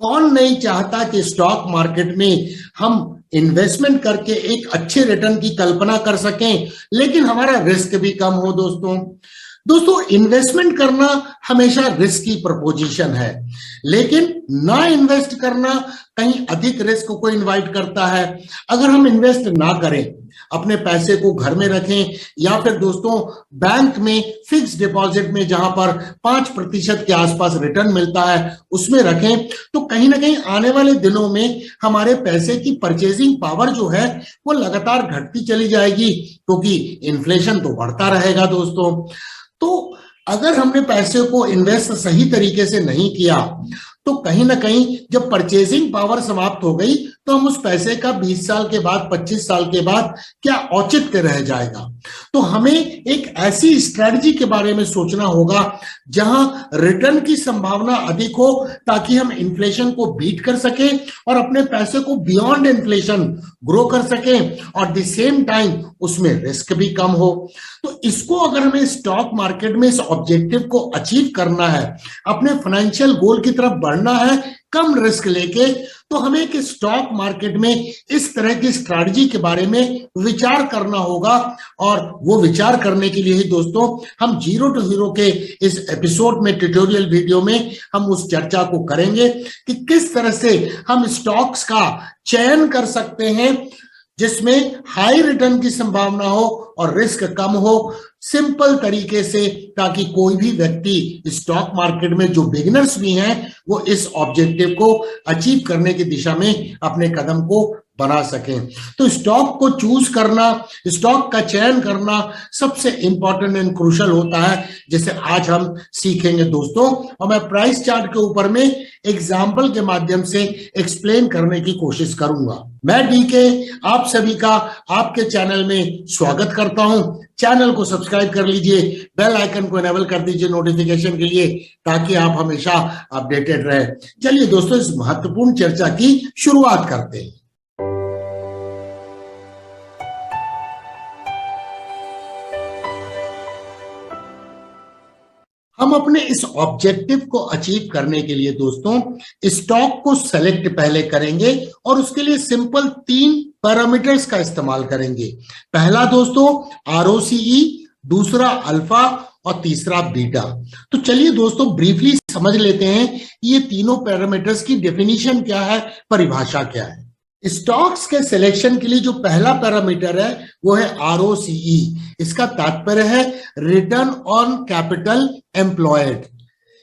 कौन नहीं चाहता कि स्टॉक मार्केट में हम इन्वेस्टमेंट करके एक अच्छे रिटर्न की कल्पना कर सकें, लेकिन हमारा रिस्क भी कम हो। दोस्तों इन्वेस्टमेंट करना हमेशा रिस्क की प्रपोजिशन है, लेकिन ना इन्वेस्ट करना कहीं अधिक रिस्क को इनवाइट करता है। अगर हम इन्वेस्ट ना करें, अपने पैसे को घर में रखें या फिर दोस्तों बैंक में फिक्स डिपॉजिट में जहां पर 5% के आसपास रिटर्न मिलता है उसमें रखें, तो कहीं ना कहीं आने वाले दिनों में हमारे पैसे की परचेजिंग पावर जो है वो लगातार घटती चली जाएगी, क्योंकि इन्फ्लेशन तो बढ़ता रहेगा। तो अगर हमने पैसे को इन्वेस्ट सही तरीके से नहीं किया, तो कहीं ना कहीं जब परचेजिंग पावर समाप्त हो गई तो हम उस पैसे का 20 साल के बाद, 25 साल के बाद क्या औचित्य रह जाएगा। तो हमें एक ऐसी स्ट्रेटजी के बारे में सोचना होगा जहां रिटर्न की संभावना अधिक हो, ताकि हम इन्फ्लेशन को बीट कर सकें और अपने पैसे को बियॉन्ड इन्फ्लेशन ग्रो कर सकें, और द सेम टाइम उसमें रिस्क भी कम हो। तो इसको अगर हमें स्टॉक मार्केट में इस ऑब्जेक्टिव को अचीव करना है, अपने फाइनेंशियल गोल की तरफ बढ़ना है कम रिस्क लेके, तो हमें एक स्टॉक मार्केट में इस तरह की स्ट्रैटेजी के बारे में विचार करना होगा। और वो विचार करने के लिए ही दोस्तों हम जीरो टू हीरो के इस एपिसोड में, ट्यूटोरियल वीडियो में हम उस चर्चा को करेंगे कि किस तरह से हम स्टॉक्स का चयन कर सकते हैं जिसमें हाई रिटर्न की संभावना हो और रिस्क कम हो, सिंपल तरीके से, ताकि कोई भी व्यक्ति स्टॉक मार्केट में जो बिगिनर्स भी हैं वो इस ऑब्जेक्टिव को अचीव करने की दिशा में अपने कदम को बना सकें। तो स्टॉक को चूज करना, स्टॉक का चयन करना सबसे इंपॉर्टेंट एंड क्रूशियल होता है, जिसे आज हम सीखेंगे दोस्तों। और मैं प्राइस चार्ट के ऊपर में एग्जाम्पल के माध्यम से एक्सप्लेन करने की कोशिश करूंगा। मैं डीके आप सभी का आपके चैनल में स्वागत करता हूं। चैनल को सब्सक्राइब कर लीजिए, बेल आइकन को एनेबल कर दीजिए नोटिफिकेशन के लिए, ताकि आप हमेशा अपडेटेड रहे। चलिए दोस्तों इस महत्वपूर्ण चर्चा की शुरुआत करते हैं। हम अपने इस ऑब्जेक्टिव को अचीव करने के लिए दोस्तों स्टॉक को सेलेक्ट पहले करेंगे और उसके लिए सिंपल 3 पैरामीटर्स का इस्तेमाल करेंगे। पहला दोस्तों ROCE, दूसरा अल्फा और तीसरा बीटा। तो चलिए दोस्तों ब्रीफली समझ लेते हैं ये तीनों पैरामीटर्स की डेफिनेशन क्या है, परिभाषा क्या है। स्टॉक्स के सिलेक्शन के लिए जो पहला पैरामीटर है वो है ROCE। इसका तात्पर्य है रिटर्न ऑन कैपिटल एम्प्लॉयड।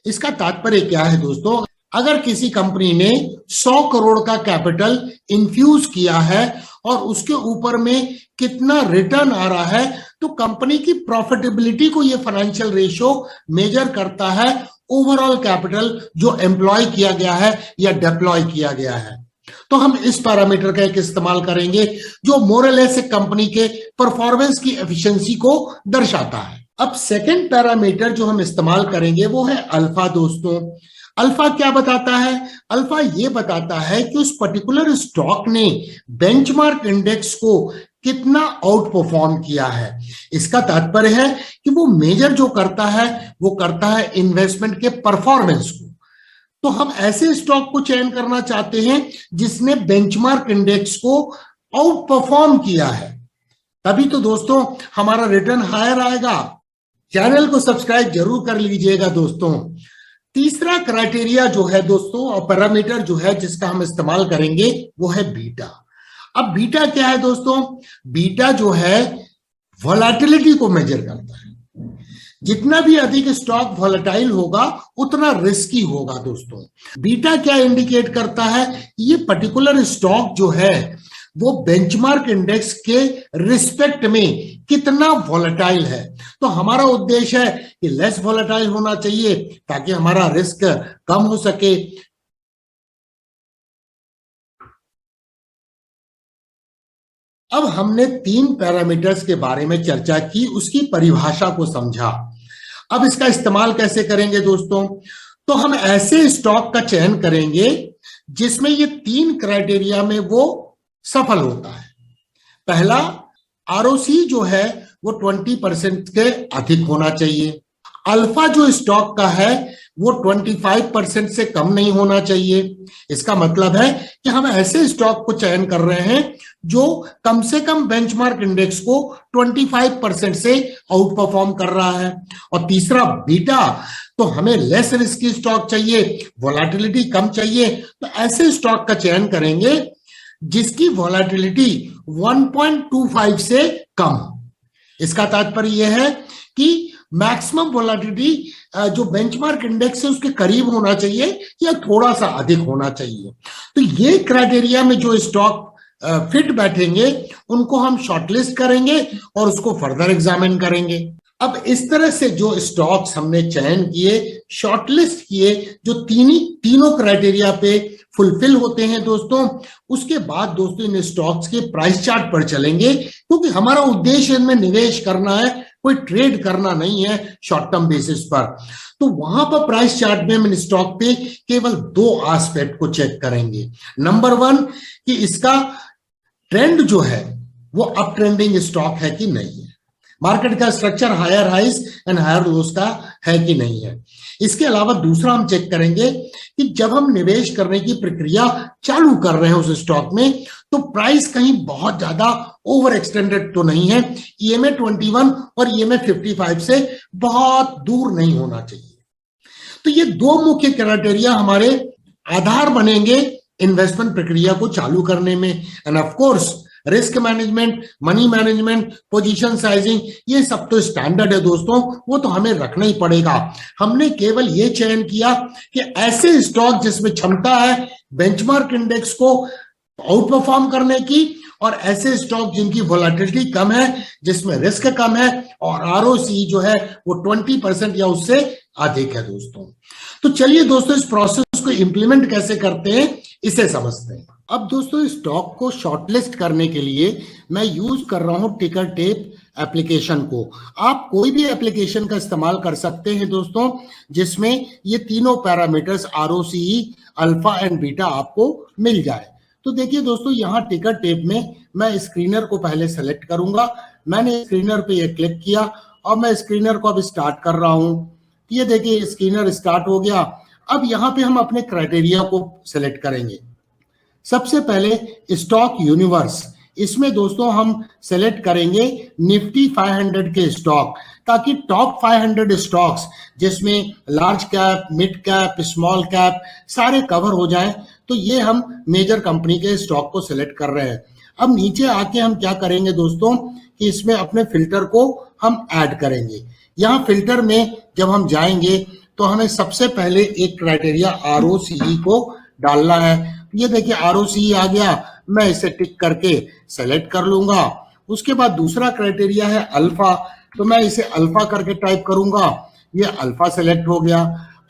इसका तात्पर्य क्या है दोस्तों, अगर किसी कंपनी ने 100 करोड़ का कैपिटल इन्फ्यूज किया है और उसके ऊपर में कितना रिटर्न आ रहा है, तो कंपनी की प्रॉफिटेबिलिटी को ये फाइनेंशियल रेशियो मेजर करता है ओवरऑल कैपिटल जो एम्प्लॉय किया गया है या डिप्लॉय किया गया है। तो हम इस पैरामीटर का एक इस्तेमाल करेंगे जो मोरलेस एक कंपनी के परफॉर्मेंस की एफिशिएंसी को दर्शाता है। अब सेकंड पैरामीटर जो हम इस्तेमाल करेंगे वो है अल्फा दोस्तों। अल्फा क्या बताता है? अल्फा ये बताता है कि उस पर्टिकुलर स्टॉक ने बेंचमार्क इंडेक्स को कितना आउट परफॉर्म किया है। इसका तात्पर्य है कि वो मेजर जो करता है वो करता है इन्वेस्टमेंट के परफॉर्मेंस को। तो हम ऐसे स्टॉक को चयन करना चाहते हैं जिसने बेंचमार्क इंडेक्स को आउट परफॉर्म किया है, तभी तो दोस्तों हमारा रिटर्न हायर आएगा। चैनल को सब्सक्राइब जरूर कर लीजिएगा दोस्तों। तीसरा क्राइटेरिया जो है दोस्तों और पैरामीटर जो है जिसका हम इस्तेमाल करेंगे वो है बीटा। अब बीटा क्या है दोस्तों? बीटा जो है वोलेटिलिटी को मेजर करता है। जितना भी अधिक स्टॉक वोलेटाइल होगा उतना रिस्की होगा दोस्तों। बीटा क्या इंडिकेट करता है? ये पर्टिकुलर स्टॉक जो है वो बेंचमार्क इंडेक्स के रिस्पेक्ट में कितना वोलेटाइल है। तो हमारा उद्देश्य है कि लेस वोलेटाइल होना चाहिए ताकि हमारा रिस्क कम हो सके। अब हमने 3 पैरामीटर्स के बारे में चर्चा की, उसकी परिभाषा को समझा। अब इसका इस्तेमाल कैसे करेंगे दोस्तों? तो हम ऐसे स्टॉक का चयन करेंगे जिसमें ये 3 क्राइटेरिया में वो सफल होता है। पहला, ROC जो है वो 20% के अधिक होना चाहिए। अल्फा जो स्टॉक का है वो 25% से कम नहीं होना चाहिए। इसका मतलब है कि हम ऐसे स्टॉक को चयन कर रहे हैं जो कम से कम बेंचमार्क इंडेक्स को 25% से आउट परफॉर्म कर रहा है। और तीसरा बीटा, तो हमें लेस रिस्की स्टॉक चाहिए, वोलेटिलिटी कम चाहिए, तो ऐसे स्टॉक का चयन करेंगे जिसकी वोलेटिलिटी 1.25 से कम। इसका तात्पर्य यह है कि मैक्सिमम वोलेटिलिटी जो बेंचमार्क इंडेक्स है उसके करीब होना चाहिए या थोड़ा सा अधिक होना चाहिए। तो ये क्राइटेरिया में जो स्टॉक फिट बैठेंगे उनको हम शॉर्टलिस्ट करेंगे और उसको फर्दर एग्जामिन करेंगे। अब इस तरह से जो स्टॉक्स हमने चयन किए, शॉर्टलिस्ट किए, जो तीनों क्राइटेरिया पे फुलफिल होते हैं दोस्तों, उसके बाद दोस्तों इन स्टॉक्स के प्राइस चार्ट पर चलेंगे, क्योंकि हमारा उद्देश्य इनमें निवेश करना है, कोई ट्रेड करना नहीं है शॉर्ट टर्म बेसिस पर। तो वहां पर प्राइस चार्ट में हम इन स्टॉक पे केवल 2 एस्पेक्ट को चेक करेंगे। नंबर 1 कि इसका ट्रेंड जो है वो अप ट्रेंडिंग स्टॉक है कि नहीं है, मार्केट का structure higher highs and higher lows का है कि नहीं है। इसके अलावा दूसरा हम चेक करेंगे कि जब हम निवेश करने की प्रक्रिया चालू कर रहे हैं उस स्टॉक में, तो प्राइस कहीं बहुत ज्यादा ओवर एक्सटेंडेड तो नहीं है, EMA 21 और EMA 55 से बहुत दूर नहीं होना चाहिए। तो ये 2 मुख्य क्राइटेरिया हमारे आधार बनेंगे इन्वेस्टमेंट प्रक्रिया को चालू करने में। End of course risk management, money management, position sizing, ये सब तो स्टैंडर्ड है दोस्तों, वो तो हमें रखना ही पड़ेगा। हमने केवल ये चयन किया कि ऐसे स्टॉक जिसमें क्षमता है बेंचमार्क इंडेक्स को आउट परफॉर्म करने की, और ऐसे स्टॉक जिनकी वोलेटिलिटी कम है, जिसमें रिस्क कम है, और ROCE जो है वो 20% या उससे अधिक है दोस्तों। तो चलिए दोस्तों इस प्रोसेस को इंप्लीमेंट कैसे करते हैं इसे समझते हैं। अब दोस्तों स्टॉक को शॉर्टलिस्ट करने के लिए मैं यूज कर रहा हूं टिकर टेप एप्लीकेशन को। आप कोई भी एप्लीकेशन का इस्तेमाल कर सकते हैं दोस्तों, जिसमें ये तीनों parameters ROCE, alpha and beta आपको मिल जाए। तो देखिए दोस्तों, यहाँ टिकर टेप में मैं स्क्रीनर को पहले सेलेक्ट करूंगा। मैंने स्क्रीनर पे ये क्लिक किया और मैं स्क्रीनर को अब स्टार्ट कर रहा हूं। ये देखिए स्क्रीनर स्टार्ट हो गया। अब यहाँ पे हम अपने क्राइटेरिया को सेलेक्ट करेंगे। सबसे पहले स्टॉक यूनिवर्स, इसमें दोस्तों हम सेलेक्ट करेंगे निफ्टी 500 के स्टॉक, ताकि टॉप 500 स्टॉक्स जिसमें large cap, mid cap, small cap सारे कवर हो जाएं। तो ये हम मेजर कंपनी के स्टॉक को सेलेक्ट कर रहे हैं। अब नीचे आके हम क्या करेंगे दोस्तों कि इसमें अपने फिल्टर को हम ऐड करेंगे। यहाँ फिल्टर में जब हम जाएंगे तो हमें सबसे पहले एक क्राइटेरिया ROCE को डालना है। ये देखिए ROCE आ गया, मैं इसे टिक करके सेलेक्ट कर लूंगा। उसके बाद दूसरा क्राइटेरिया है अल्फा, तो मैं इसे अल्फा करके टाइप करूंगा, ये अल्फा सेलेक्ट हो गया।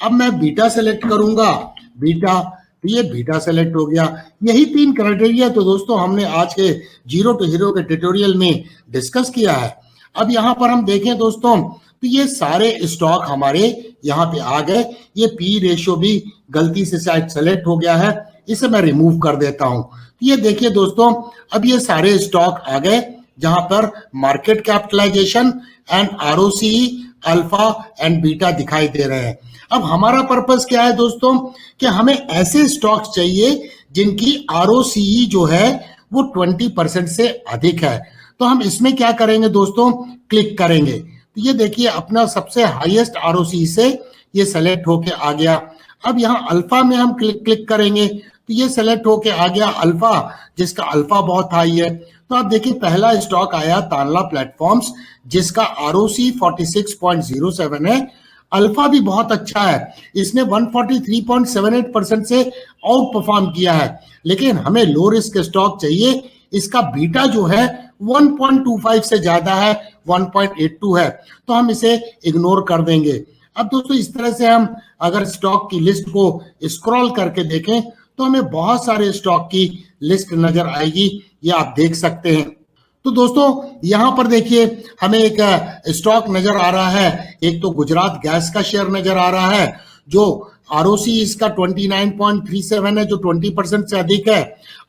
अब मैं बीटा सेलेक्ट करूंगा, बीटा, तो ये बीटा सेलेक्ट हो गया। यही 3 क्राइटेरिया तो दोस्तों हमने आज के जीरो टू हीरो के ट्यूटोरियल में डिस्कस किया है। अब यहाँ पर हम देखें दोस्तों, तो ये सारे स्टॉक हमारे यहाँ पे आ गए। ये P रेशियो भी गलती से शायद सेलेक्ट हो गया है, इसे मैं रिमूव कर देता हूं। ये देखिए दोस्तों, अब ये सारे स्टॉक आ गए जहां पर market capitalisation and ROCE, alpha and beta दिखाई दे रहे हैं। अब हमारा पर्पस क्या है दोस्तों कि हमें ऐसे स्टॉक्स चाहिए जिनकी ROCE जो है वो 20% से अधिक है। तो हम इसमें क्या करेंगे दोस्तों, क्लिक करेंगे। तो ये देखिए अपना सबसे हाईएस्ट ROCE से ये सेलेक्ट होके आ गया। अब यहाँ अल्फा में हम क्लिक करेंगे तो ये सेलेक्ट होके आ गया अल्फा, जिसका अल्फा बहुत हाई है। तो आप देखिए पहला स्टॉक आया तानला प्लेटफॉर्म्स, जिसका ROCE 46.07 है। अल्फा भी बहुत अच्छा है, इसने 143.78% से आउट परफॉर्म किया है। लेकिन हमें लो रिस्क स्टॉक चाहिए, इसका बीटा जो है 1.25 से ज्यादा है, 1.82 है, तो हम इसे इग्नोर कर देंगे। अब दोस्तों इस तरह से हम अगर स्टॉक की लिस्ट को स्क्रॉल करके देखें तो हमें बहुत सारे स्टॉक की लिस्ट नजर आएगी, ये आप देख सकते हैं। तो दोस्तों यहाँ पर देखिए हमें एक स्टॉक नजर आ रहा है, एक तो गुजरात गैस का शेयर नजर आ रहा है जो ROCE इसका 29.37 है, जो 20% से अधिक है।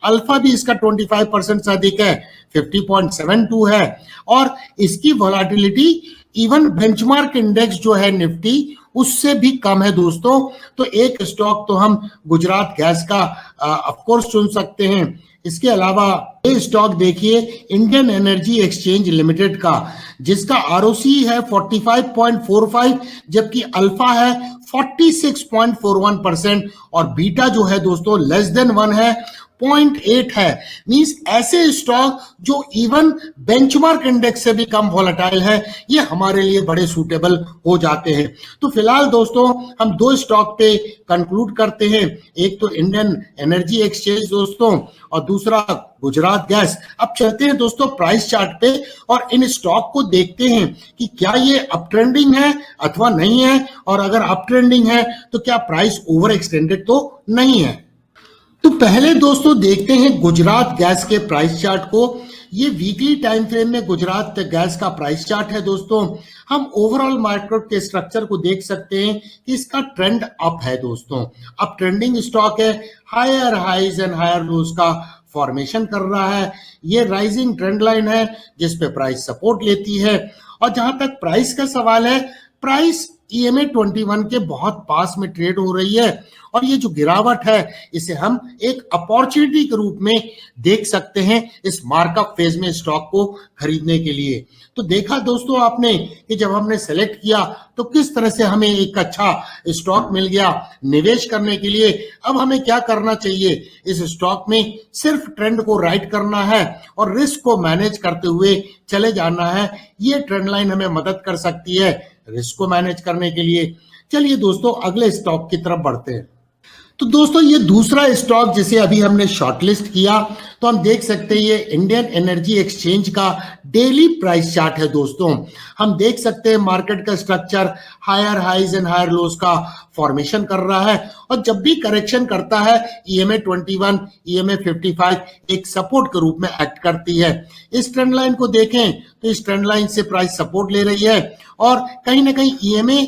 अल्फा भी इसका 25% से अधिक है, 50.72 है, और इसकी वोलेटिलिटी इवन बेंचमार्क इंडेक्स जो है निफ्टी उससे भी कम है दोस्तों। तो एक स्टॉक तो हम गुजरात गैस का ऑफ कोर्स चुन सकते हैं। इसके अलावा ये स्टॉक देखिए इंडियन एनर्जी एक्सचेंज लिमिटेड का, जिसका आरओसी है 45.45 जबकि अल्फा है 46.41% और बीटा जो है दोस्तों लेस देन 1 है, 0.8 है। मींस ऐसे स्टॉक जो इवन बेंचमार्क इंडेक्स से भी कम वॉलेटाइल है, ये हमारे लिए बड़े सूटेबल हो जाते हैं। तो फिलहाल दोस्तों हम दो स्टॉक पे कंक्लूड करते हैं, एक तो इंडियन एनर्जी एक्सचेंज दोस्तों और दूसरा गुजरात गैस। अब चलते हैं दोस्तों प्राइस चार्ट पे और इन स्टॉक को देखते हैं कि क्या ये अप ट्रेंडिंग है अथवा नहीं है, और अगर अप ट्रेंडिंग है तो क्या प्राइस ओवर एक्सटेंडेड तो नहीं है। तो पहले दोस्तों देखते हैं गुजरात गैस के प्राइस चार्ट को। ये वीकली टाइम फ्रेम में गुजरात गैस का प्राइस चार्ट है दोस्तों। हम ओवरऑल मार्केट के स्ट्रक्चर को देख सकते हैं कि इसका ट्रेंड अप है दोस्तों। अप ट्रेंडिंग स्टॉक है, higher highs and higher lows का फॉर्मेशन कर रहा है। ये राइजिंग ट्रेंड लाइन है जिस पे प्राइस सपोर्ट लेती है। और जहां तक प्राइस का सवाल है, प्राइस EMA 21 के बहुत पास में ट्रेड हो रही है और ये जो गिरावट है इसे हम एक अपॉर्चुनिटी के रूप में देख सकते हैं इस मार्कअप फेज में स्टॉक को खरीदने के लिए। तो देखा दोस्तों आपने कि जब हमने सेलेक्ट किया तो किस तरह से हमें एक अच्छा स्टॉक मिल गया निवेश करने के लिए। अब हमें क्या करना चाहिए, इस स्टॉक में सिर्फ ट्रेंड को राइट करना है और रिस्क को मैनेज करते हुए चले जाना है। ये ट्रेंड लाइन हमें मदद कर सकती है रिस्क को मैनेज करने के लिए। चलिए दोस्तों अगले स्टॉक की तरफ बढ़ते हैं। तो दोस्तों ये दूसरा स्टॉक जिसे अभी हमने शॉर्टलिस्ट किया, तो हम देख सकते हैं ये इंडियन एनर्जी एक्सचेंज का डेली प्राइस चार्ट है दोस्तों। हम देख सकते हैं मार्केट का structure higher highs and higher lows का फॉर्मेशन कर रहा है और जब भी करेक्शन करता है EMA 21, EMA 55 एक सपोर्ट के रूप में एक्ट करती है। इस ट्रेंड लाइन को देखें तो इस ट्रेंड लाइन से प्राइस सपोर्ट ले रही है और कहीं ना कहीं EMA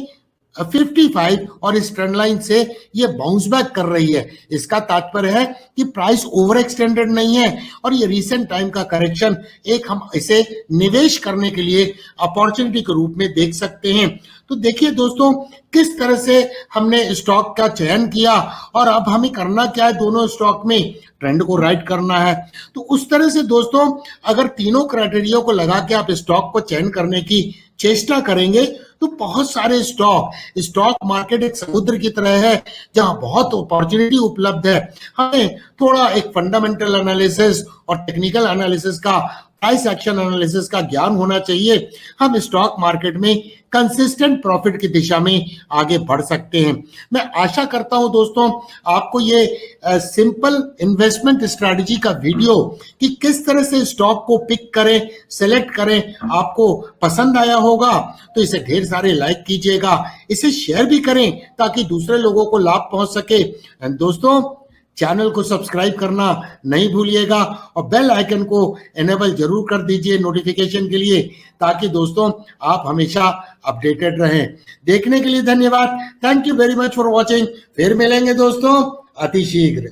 55 और इस ट्रेंड लाइन से ये बाउंस बैक कर रही है। इसका तात्पर्य है कि प्राइस ओवर एक्सटेंडेड नहीं है और ये रीसेंट टाइम का करेक्शन एक हम इसे निवेश करने के लिए अपॉर्चुनिटी के रूप में देख सकते हैं। तो देखिए दोस्तों किस तरह से हमने स्टॉक का चयन किया और अब हमें करना क्या है, दोनों स्टॉक में ट्रेंड को राइट करना है। तो उस तरह से दोस्तों अगर तीनों क्राइटेरिया को लगा के आप स्टॉक को चयन करने की चेष्टा करेंगे तो बहुत सारे स्टॉक मार्केट एक समुद्र की तरह है जहां बहुत अपॉर्चुनिटी उपलब्ध है। हमें थोड़ा एक फंडामेंटल एनालिसिस और टेक्निकल एनालिसिस का, प्राइस एक्शन एनालिसिस का ज्ञान होना चाहिए। हम स्टॉक मार्केट में कंसिस्टेंट प्रॉफिट की दिशा में आगे बढ़ सकते हैं। मैं आशा करता हूं दोस्तों आपको ये सिंपल इन्वेस्टमेंट स्ट्रेटजी का वीडियो कि किस तरह से स्टॉक को पिक करें, सेलेक्ट करें, आपको पसंद आया होगा। तो इसे ढेर सारे लाइक कीजिएगा, इसे शेयर भी करें ताकि दूसरे लोगों को लाभ पहुंच सके। दोस्तों चैनल को सब्सक्राइब करना नहीं भूलिएगा और बेल आइकन को एनेबल जरूर कर दीजिए नोटिफिकेशन के लिए, ताकि दोस्तों आप हमेशा अपडेटेड रहें। देखने के लिए धन्यवाद। Thank you very much for watching. फिर मिलेंगे दोस्तों अति शीघ्र।